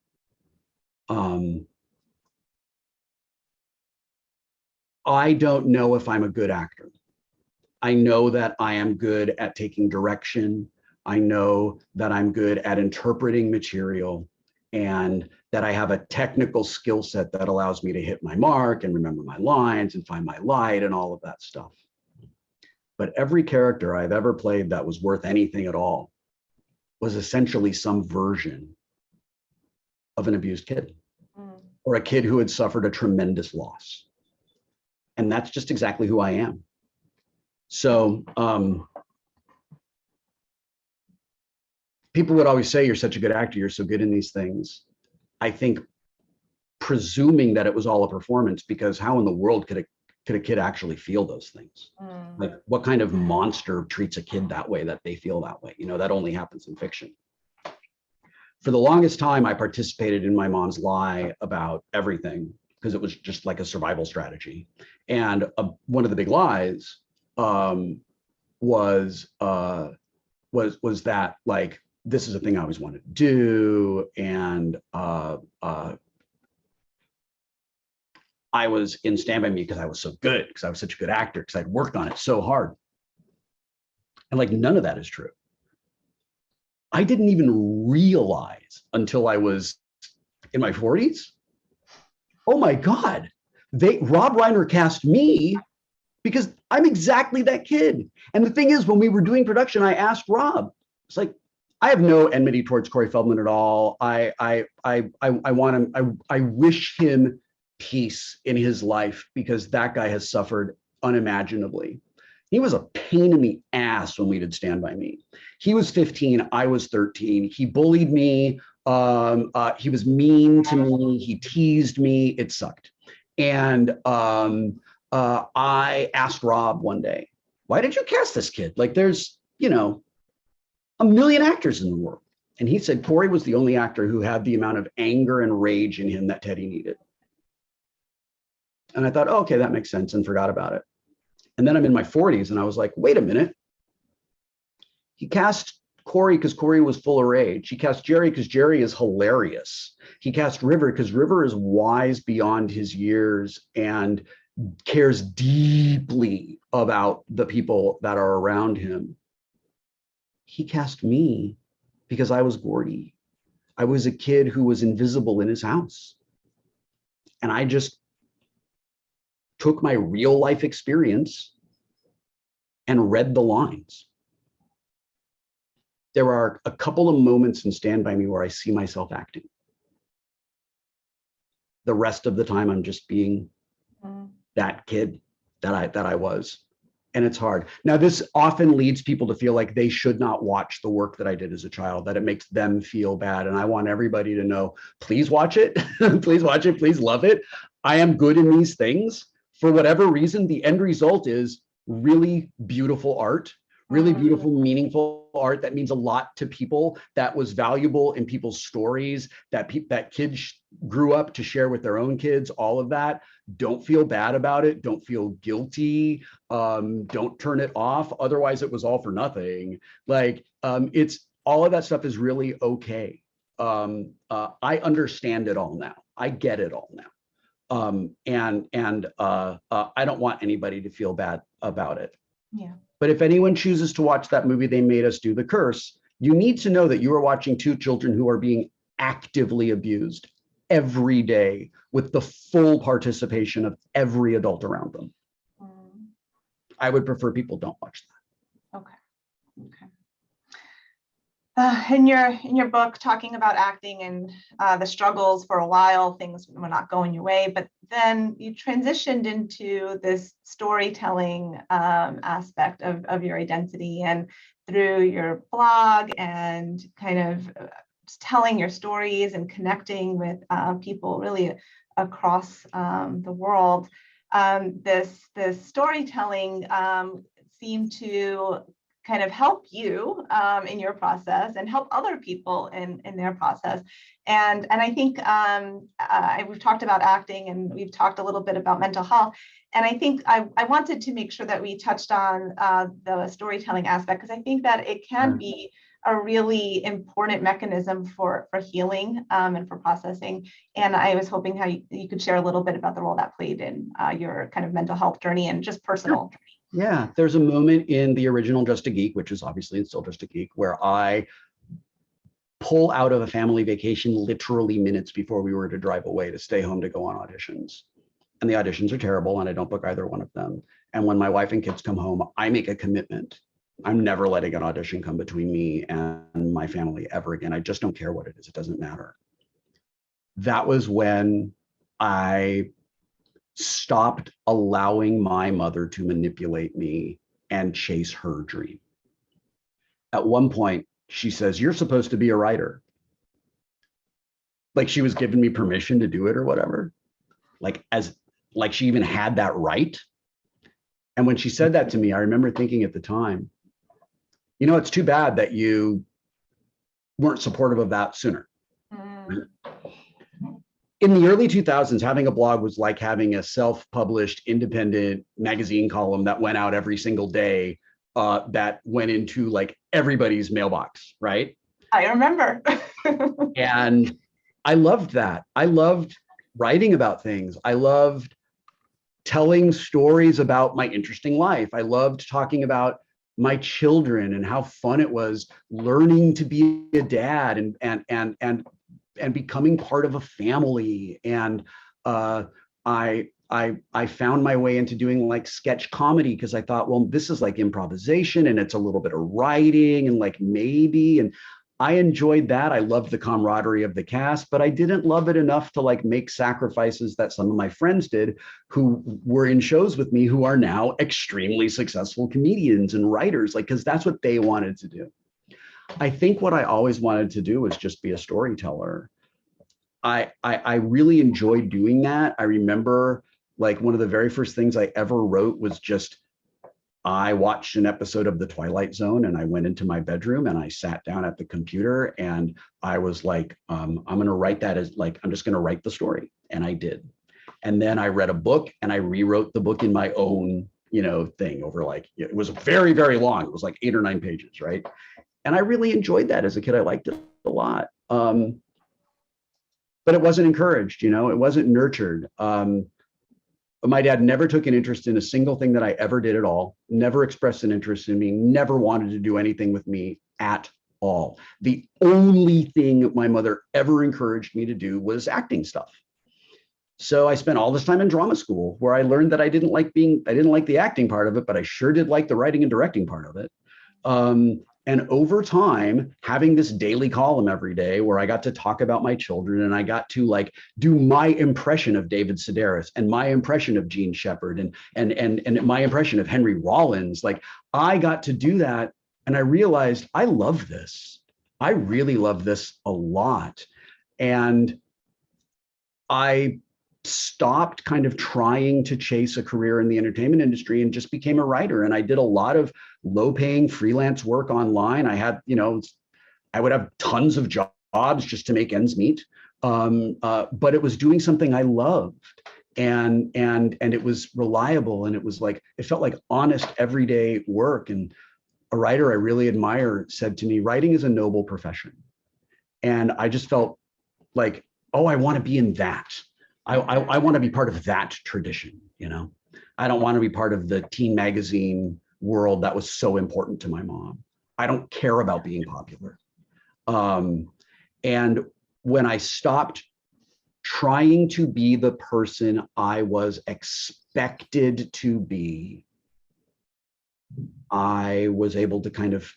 I don't know if I'm a good actor. I know that I am good at taking direction. I know that I'm good at interpreting material, and that I have a technical skill set that allows me to hit my mark and remember my lines and find my light and all of that stuff. But every character I've ever played that was worth anything at all was essentially some version of an abused kid or a kid who had suffered a tremendous loss. And that's just exactly who I am. So people would always say, you're such a good actor, you're so good in these things. I think presuming that it was all a performance, because how in the world could a kid actually feel those things? Like, what kind of monster treats a kid that way, that they feel that way? You know, that only happens in fiction. For the longest time, I participated in my mom's lie about everything because it was just like a survival strategy. And one of the big lies was that, like, this is a thing I always wanted to do, and I was in Stand By Me because I was so good, because I was such a good actor, because I'd worked on it so hard. And like, none of that is true. I didn't even realize until I was in my 40s. Oh my God, Rob Reiner cast me because I'm exactly that kid. And the thing is, when we were doing production, I asked Rob, it's like, I have no enmity towards Corey Feldman at all. I want him, I wish him peace in his life, because that guy has suffered unimaginably. He was a pain in the ass when we did Stand By Me. He was 15, I was 13. He bullied me. He was mean to me. He teased me. It sucked. And I asked Rob one day, why did you cast this kid? Like, there's, you know, a million actors in the world. And he said Corey was the only actor who had the amount of anger and rage in him that Teddy needed. And I thought, oh, okay, that makes sense, and forgot about it. And then I'm in my 40s and I was like, wait a minute. He cast Corey because Corey was full of rage. He cast Jerry because Jerry is hilarious. He cast River because River is wise beyond his years and cares deeply about the people that are around him. He cast me because I was Gordy. I was a kid who was invisible in his house. And I just took my real life experience and read the lines. There are a couple of moments in Stand By Me where I see myself acting. The rest of the time, I'm just being that kid that I was. And it's hard. Now, this often leads people to feel like they should not watch the work that I did as a child, that it makes them feel bad. And I want everybody to know, please watch it. Please watch it. Please love it. I am good in these things. For whatever reason, the end result is really beautiful art, really beautiful, meaningful art that means a lot to people, that was valuable in people's stories, that kids grew up to share with their own kids, all of that. Don't feel bad about it. Don't feel guilty. Don't turn it off. Otherwise, it was all for nothing. Like, it's all of that stuff is really okay. I understand it all now. I get it all now. I don't want anybody to feel bad about it. Yeah. But if anyone chooses to watch that movie, They Made Us Do, The Curse, you need to know that you are watching two children who are being actively abused every day with the full participation of every adult around them. I would prefer people don't watch that. Okay. In your book, talking about acting and the struggles for a while, things were not going your way, but then you transitioned into this storytelling aspect of your identity, and through your blog and kind of telling your stories and connecting with people really across the world. This storytelling seemed to kind of help you in your process and help other people in their process. And I think we've talked about acting and we've talked a little bit about mental health. And I think I wanted to make sure that we touched on the storytelling aspect, because I think that it can be a really important mechanism for healing and for processing. And I was hoping how you could share a little bit about the role that played in your kind of mental health journey and just personal journey. Yeah, there's a moment in the original Just a Geek, which is obviously still Just a Geek, where I pull out of a family vacation literally minutes before we were to drive away to stay home to go on auditions. And the auditions are terrible, and I don't book either one of them. And when my wife and kids come home, I make a commitment. I'm never letting an audition come between me and my family ever again. I just don't care what it is. It doesn't matter. That was when I stopped allowing my mother to manipulate me and chase her dream. At one point, she says, "You're supposed to be a writer." Like she was giving me permission to do it or whatever. Like she even had that right. And when she said that to me, I remember thinking at the time, you know, it's too bad that you weren't supportive of that sooner. In the early 2000s, having a blog was like having a self-published independent magazine column that went out every single day, that went into like everybody's mailbox, right? I remember. And I loved that. I loved writing about things. I loved telling stories about my interesting life. I loved talking about my children and how fun it was learning to be a dad and becoming part of a family. And I found my way into doing like sketch comedy because I thought, well, this is like improvisation and it's a little bit of writing and like maybe, and I enjoyed that. I loved the camaraderie of the cast, but I didn't love it enough to like make sacrifices that some of my friends did who were in shows with me who are now extremely successful comedians and writers, like, because that's what they wanted to do. I think what I always wanted to do was just be a storyteller. I really enjoyed doing that. I remember like one of the very first things I ever wrote was just, I watched an episode of The Twilight Zone and I went into my bedroom and I sat down at the computer and I was like, I'm going to write that as like, I'm just going to write the story. And I did. And then I read a book and I rewrote the book in my own, thing over like, it was very, very long. It was like 8 or 9 pages. Right. And I really enjoyed that as a kid. I liked it a lot. But it wasn't encouraged, it wasn't nurtured. My dad never took an interest in a single thing that I ever did at all, never expressed an interest in me, never wanted to do anything with me at all. The only thing my mother ever encouraged me to do was acting stuff. So I spent all this time in drama school where I learned that I didn't like the acting part of it, but I sure did like the writing and directing part of it. And over time, having this daily column every day where I got to talk about my children and I got to like do my impression of David Sedaris and my impression of Gene Shepherd and my impression of Henry Rollins, like I got to do that. And I realized I love this. I really love this a lot. And I stopped kind of trying to chase a career in the entertainment industry and just became a writer. And I did a lot of low-paying freelance work online. I had, I would have tons of jobs just to make ends meet. But it was doing something I loved, and it was reliable, and it was like it felt like honest everyday work. And a writer I really admire said to me, "Writing is a noble profession," and I just felt like, oh, I want to be in that. I want to be part of that tradition, I don't want to be part of the teen magazine world that was so important to my mom. I don't care about being popular. And when I stopped trying to be the person I was expected to be, I was able to kind of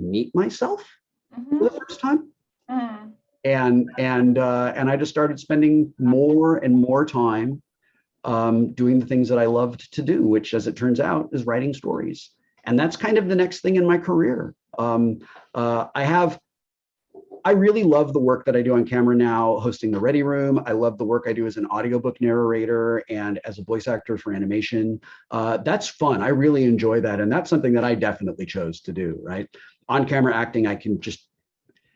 meet myself for the first time. Mm. And I just started spending more and more time doing the things that I loved to do, which, as it turns out, is writing stories. And that's kind of the next thing in my career. I I really love the work that I do on camera now, hosting the Ready Room. I love the work I do as an audiobook narrator and as a voice actor for animation. That's fun. I really enjoy that. And that's something that I definitely chose to do, right? On camera acting, I can just,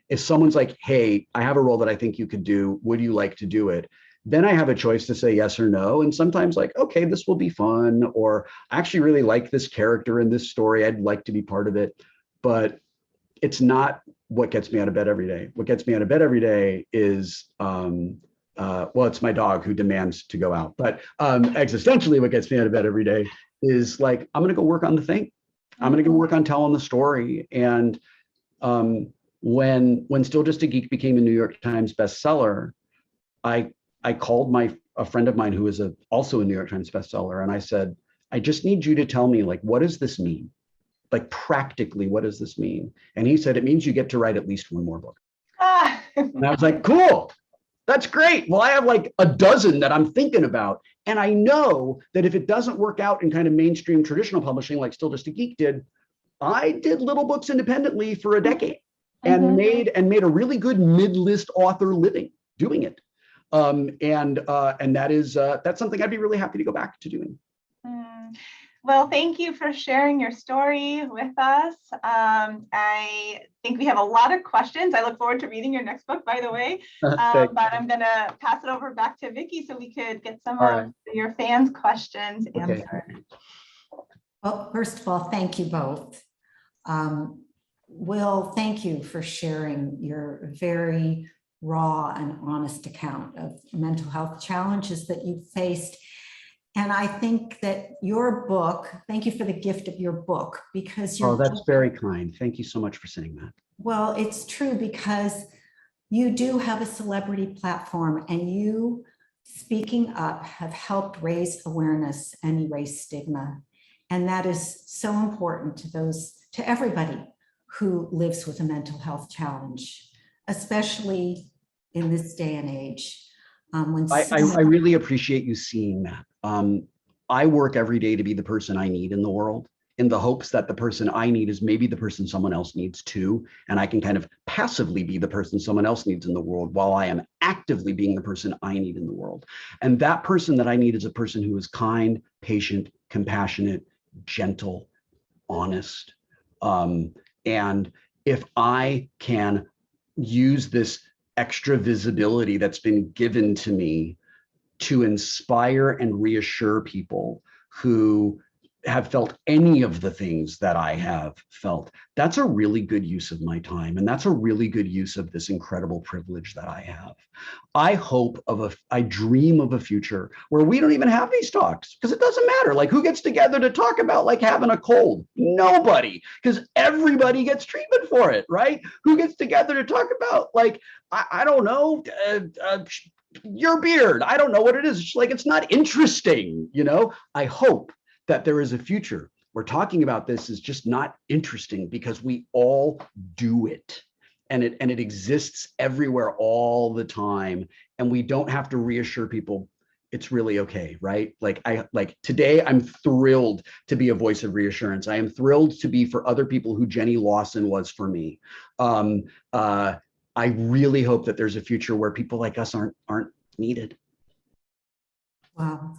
if someone's like, hey, I have a role that I think you could do, would you like to do it? Then I have a choice to say yes or no. And sometimes like, okay, this will be fun, or I actually really like this character in this story. I'd like to be part of it. But it's not what gets me out of bed every day. What gets me out of bed every day is, well, it's my dog who demands to go out. But existentially, what gets me out of bed every day is like, I'm going to go work on the thing. I'm going to go work on telling the story. And when Still Just a Geek became a New York Times bestseller, I called a friend of mine who is also a New York Times bestseller, and I said, I just need you to tell me, like, what does this mean? Like, practically, what does this mean? And he said, it means you get to write at least one more book. And I was like, cool, that's great. Well, I have like a dozen that I'm thinking about. And I know that if it doesn't work out in kind of mainstream traditional publishing, like Still Just a Geek did, I did little books independently for a decade and made a really good mid-list author living doing it. And that's something I'd be really happy to go back to doing. Well, thank you for sharing your story with us. I think we have a lot of questions. I look forward to reading your next book, by the way. But I'm going to pass it over back to Vicki so we could get some of your fans' questions answered. Well, first of all, thank you both. Wil, thank you for sharing your very raw and honest account of mental health challenges that you've faced. And I think that your book, thank you for the gift of your book, because oh, that's very kind. Thank you so much for saying that. Well, it's true, because you do have a celebrity platform, and you speaking up have helped raise awareness and erase stigma. And that is so important to everybody who lives with a mental health challenge, especially in this day and age. I really appreciate you seeing that. I work every day to be the person I need in the world, in the hopes that the person I need is maybe the person someone else needs too. And I can kind of passively be the person someone else needs in the world while I am actively being the person I need in the world. And that person that I need is a person who is kind, patient, compassionate, gentle, honest. And if I can use this extra visibility that's been given to me to inspire and reassure people who have felt any of the things that I have felt, that's a really good use of my time. And that's a really good use of this incredible privilege that I have. I dream of a future where we don't even have these talks, because it doesn't matter. Like, who gets together to talk about like having a cold? Nobody, because everybody gets treatment for it, right? Who gets together to talk about like, I don't know, your beard? I don't know what it is. It's like, it's not interesting, you know? I hope that there is a future where talking about this is just not interesting, because we all do it, and it exists everywhere all the time, and we don't have to reassure people it's really okay, right? Like today, I'm thrilled to be a voice of reassurance. I am thrilled to be for other people who Jenny Lawson was for me. I really hope that there's a future where people like us aren't needed. Wow.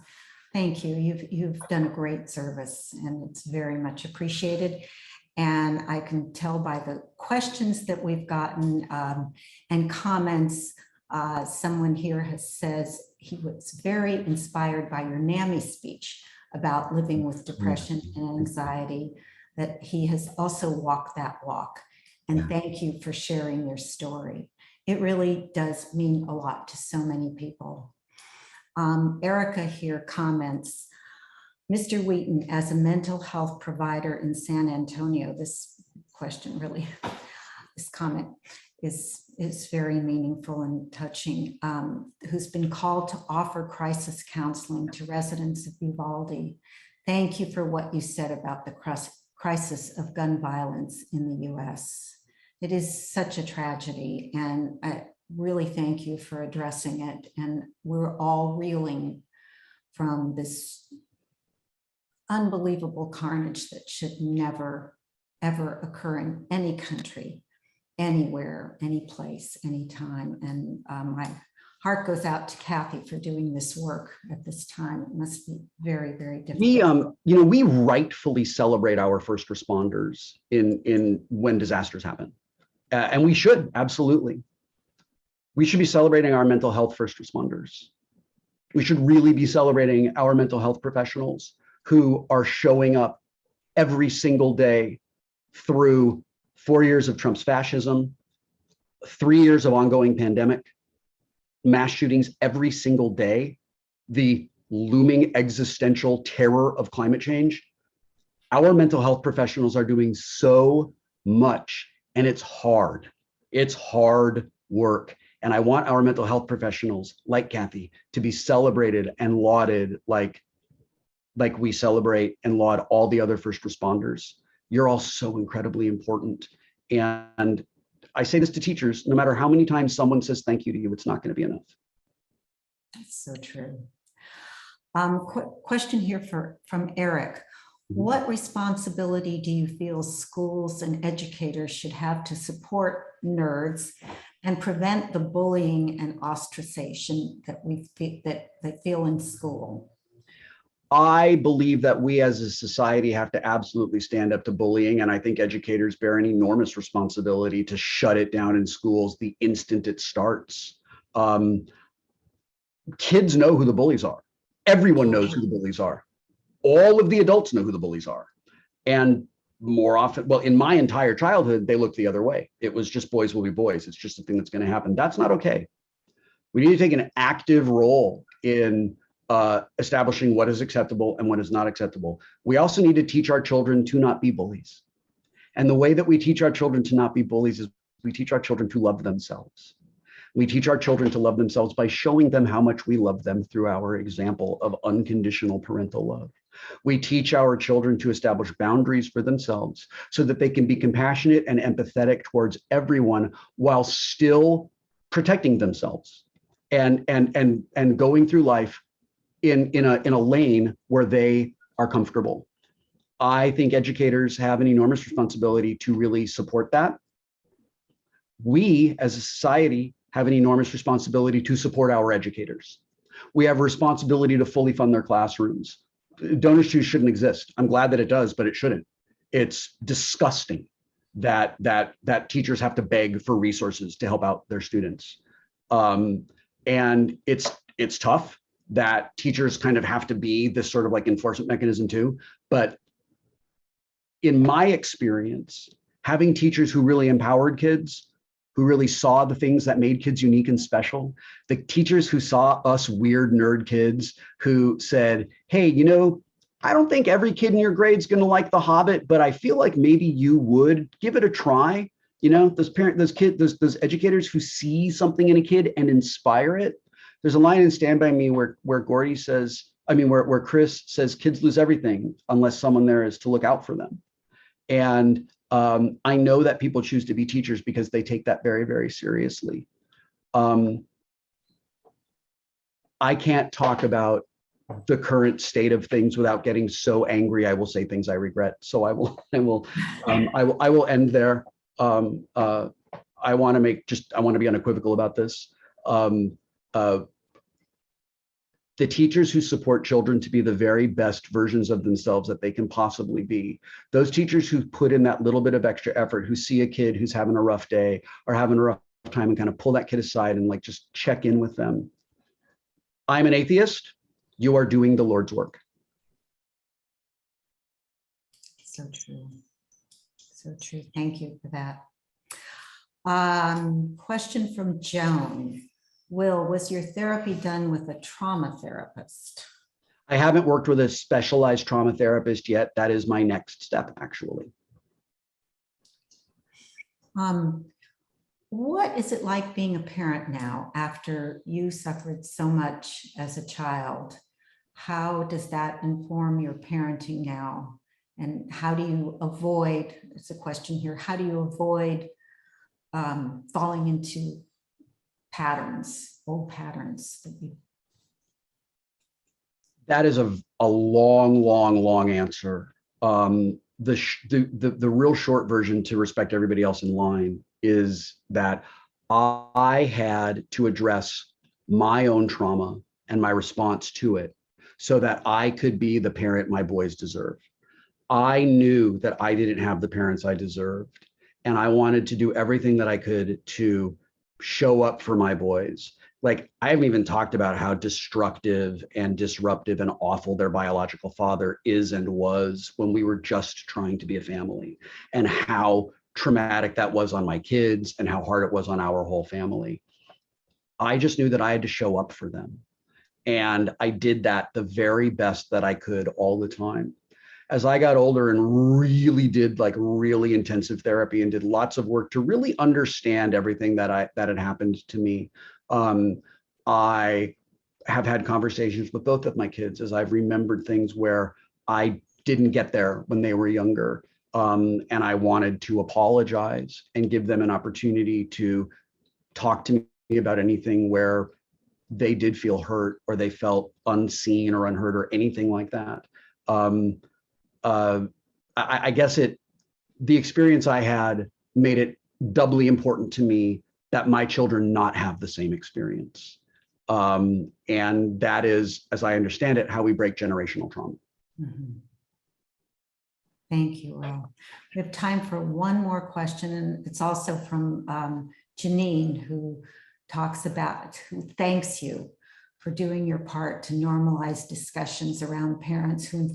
Thank you. You've done a great service, and it's very much appreciated. And I can tell by the questions that we've gotten and comments, someone here says he was very inspired by your NAMI speech about living with depression and anxiety, that he has also walked that walk. And thank you for sharing your story. It really does mean a lot to so many people. Erica here comments, Mr. Wheaton, as a mental health provider in San Antonio, this comment is very meaningful and touching, who's been called to offer crisis counseling to residents of Uvalde. Thank you for what you said about the crisis of gun violence in the US. It is such a tragedy, and I really thank you for addressing it. And we're all reeling from this unbelievable carnage that should never, ever occur in any country. anywhere, any place, anytime. And my heart goes out to Kathy for doing this work at this time. It must be very, very difficult. We rightfully celebrate our first responders in when disasters happen. And we should, absolutely. We should be celebrating our mental health first responders. We should really be celebrating our mental health professionals who are showing up every single day through 4 years of Trump's fascism, 3 years of ongoing pandemic, mass shootings every single day, the looming existential terror of climate change. Our mental health professionals are doing so much, and it's hard. It's hard work. And I want our mental health professionals, like Kathy, to be celebrated and lauded like we celebrate and laud all the other first responders. You're all so incredibly important. And I say this to teachers, no matter how many times someone says thank you to you, it's not going to be enough. That's so true. Question here from Eric. What responsibility do you feel schools and educators should have to support nerds and prevent the bullying and ostracization that they feel in school? I believe that we as a society have to absolutely stand up to bullying, and I think educators bear an enormous responsibility to shut it down in schools the instant it starts. Kids know who the bullies are. Everyone knows who the bullies are. All of the adults know who the bullies are. And more often, well, in my entire childhood, they looked the other way. It was just boys will be boys. It's just a thing that's going to happen. That's not okay. We need to take an active role in establishing what is acceptable and what is not acceptable. We also need to teach our children to not be bullies. And the way that we teach our children to not be bullies is we teach our children to love themselves. We teach our children to love themselves by showing them how much we love them through our example of unconditional parental love. We teach our children to establish boundaries for themselves so that they can be compassionate and empathetic towards everyone while still protecting themselves and going through life in a lane where they are comfortable. I think educators have an enormous responsibility to really support that. We as a society have an enormous responsibility to support our educators. We have a responsibility to fully fund their classrooms. Donors choose shouldn't exist. I'm glad that it does, but it shouldn't. It's disgusting that teachers have to beg for resources to help out their students. And it's tough that teachers kind of have to be this sort of like enforcement mechanism too. But in my experience, having teachers who really empowered kids, who really saw the things that made kids unique and special, the teachers who saw us weird nerd kids who said, hey, I don't think every kid in your grade is going to like The Hobbit, but I feel like maybe you would give it a try. Those educators who see something in a kid and inspire it. There's a line in Stand By Me where Gordy says, where Chris says, kids lose everything unless someone there is to look out for them. And I know that people choose to be teachers because they take that very, very seriously. I can't talk about the current state of things without getting so angry. I will say things I regret. So I will end there. I want to be unequivocal about this. The teachers who support children to be the very best versions of themselves that they can possibly be, those teachers who put in that little bit of extra effort, who see a kid who's having a rough day or having a rough time and kind of pull that kid aside and like just check in with them. I'm an atheist. You are doing the Lord's work. So true. So true. Thank you for that. Question from Joan. Will, was your therapy done with a trauma therapist? I haven't worked with a specialized trauma therapist yet. That is my next step, actually. What is it like being a parent now after you suffered so much as a child? How does that inform your parenting now? And how do you avoid, it's a question here, how do you avoid falling into old patterns? That is a long answer. The real short version, to respect everybody else in line, is that I had to address my own trauma and my response to it so that I could be the parent my boys deserve. I knew that I didn't have the parents I deserved, and I wanted to do everything that I could to show up for my boys. Like, I haven't even talked about how destructive and disruptive and awful their biological father is and was when we were just trying to be a family, and how traumatic that was on my kids and how hard it was on our whole family. I just knew that I had to show up for them. And I did that the very best that I could all the time. As I got older and really did like really intensive therapy and did lots of work to really understand everything that had happened to me, I have had conversations with both of my kids as I've remembered things where I didn't get there when they were younger. And I wanted to apologize and give them an opportunity to talk to me about anything where they did feel hurt or they felt unseen or unheard or anything like that. I guess the experience I had made it doubly important to me that my children not have the same experience. And that is, as I understand it, how we break generational trauma. Mm-hmm. Thank you, Wil. We have time for one more question, and it's also from Janine, who thanks you for doing your part to normalize discussions around parents who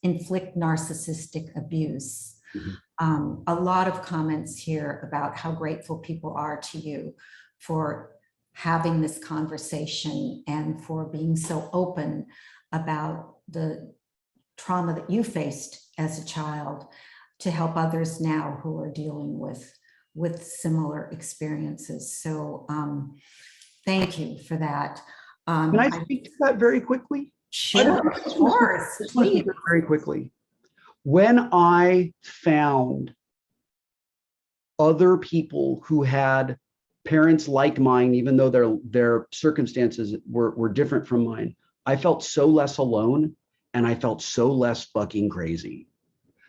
inflict narcissistic abuse. Mm-hmm. A lot of comments here about how grateful people are to you for having this conversation and for being so open about the trauma that you faced as a child to help others now who are dealing with similar experiences. So thank you for that. Can I speak to that very quickly? Sure, of course. Just want to speak to it very quickly. When I found other people who had parents like mine, even though their circumstances were different from mine, I felt so less alone and I felt so less fucking crazy.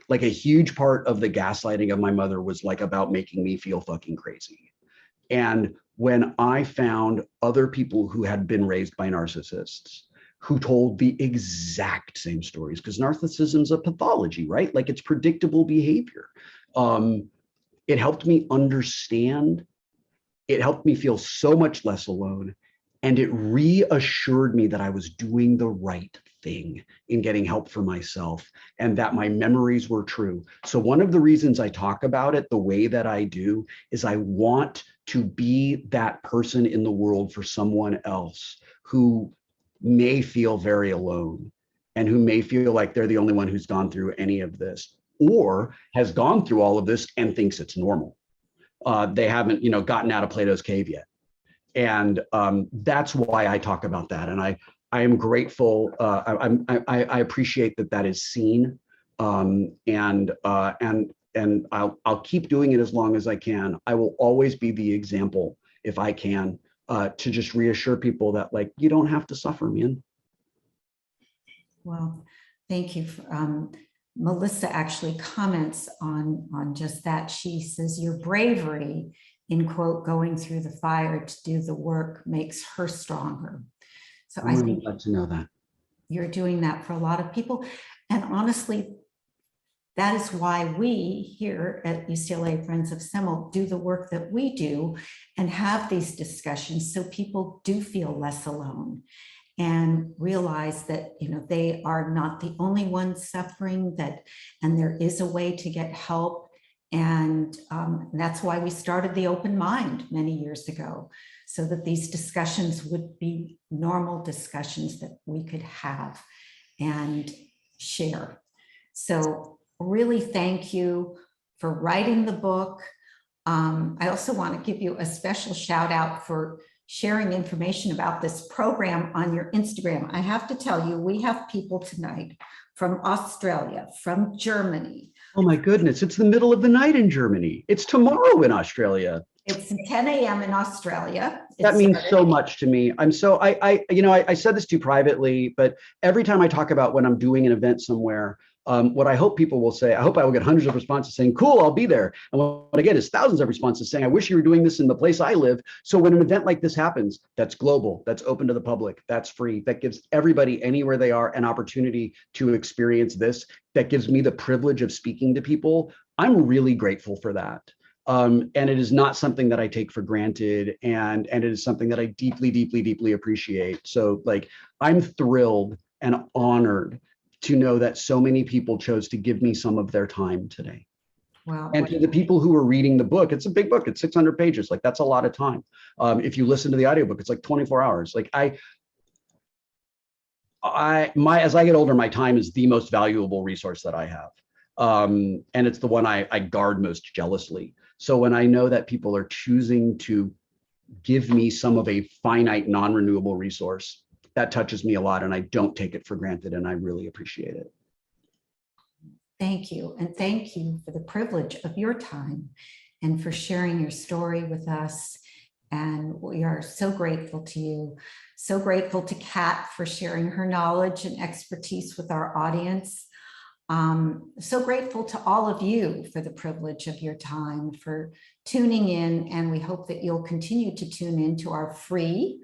Like, a huge part of the gaslighting of my mother was like about making me feel fucking crazy. And when I found other people who had been raised by narcissists who told the exact same stories, because narcissism's a pathology, right? Like, it's predictable behavior. It helped me understand. It helped me feel so much less alone. And it reassured me that I was doing the right thing in getting help for myself and that my memories were true. So one of the reasons I talk about it the way that I do is I want to be that person in the world for someone else who may feel very alone and who may feel like they're the only one who's gone through any of this or has gone through all of this and thinks it's normal. They haven't, gotten out of Plato's cave yet. And that's why I talk about that. And I am grateful. I appreciate that is seen. And I'll keep doing it as long as I can. I will always be the example, if I can, to just reassure people that, like, you don't have to suffer, man. Well, thank you. Melissa actually comments on just that. She says, your bravery in, quote, going through the fire to do the work makes her stronger. So I think glad to know that you're doing that for a lot of people. And honestly, that is why we here at UCLA Friends of Semel do the work that we do and have these discussions so people do feel less alone and realize that, they are not the only ones suffering, and there is a way to get help. And that's why we started the Open Mind many years ago, so that these discussions would be normal discussions that we could have and share. So really thank you for writing the book. I also want to give you a special shout out for sharing information about this program on your Instagram. I have to tell you, we have people tonight from Australia, from Germany. Oh my goodness, it's the middle of the night in Germany. It's tomorrow in Australia. It's 10 a.m. in Australia. That means so much to me. I said this to you privately, but every time I talk about when I'm doing an event somewhere, What I hope people will say, I hope I will get hundreds of responses saying, cool, I'll be there. And what I get is thousands of responses saying, I wish you were doing this in the place I live. So when an event like this happens, that's global, that's open to the public, that's free, that gives everybody anywhere they are an opportunity to experience this, that gives me the privilege of speaking to people, I'm really grateful for that. And it is not something that I take for granted. And it is something that I deeply, deeply, deeply appreciate. So like, I'm thrilled and honored to know that so many people chose to give me some of their time today. Wow. And to the people who are reading the book, it's a big book, it's 600 pages. Like that's a lot of time. If you listen to the audiobook, it's like 24 hours. Like as I get older, my time is the most valuable resource that I have. And it's the one I guard most jealously. So when I know that people are choosing to give me some of a finite, non-renewable resource, that touches me a lot, and I don't take it for granted, and I really appreciate it. Thank you. And thank you for the privilege of your time and for sharing your story with us. And we are so grateful to you. So grateful to Kat for sharing her knowledge and expertise with our audience. So grateful to all of you for the privilege of your time, for tuning in, and we hope that you'll continue to tune in to our free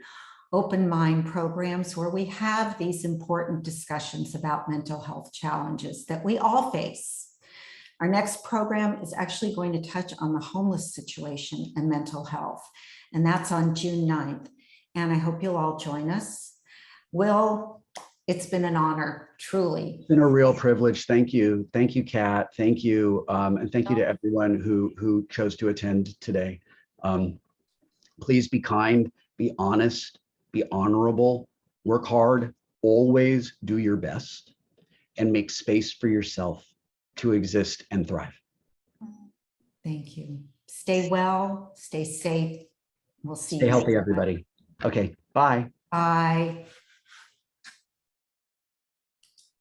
open mind programs where we have these important discussions about mental health challenges that we all face. Our next program is actually going to touch on the homeless situation and mental health, and that's on June 9th. And I hope you'll all join us. Wil, it's been an honor, truly. It's been a real privilege. Thank you. Thank you, Kat. Thank you. And thank you to everyone who chose to attend today. Please be kind, be honest, be honorable, work hard, always do your best, and make space for yourself to exist and thrive. Thank you. Stay well, stay safe. We'll see you. Stay healthy, everybody. Okay, bye. Bye.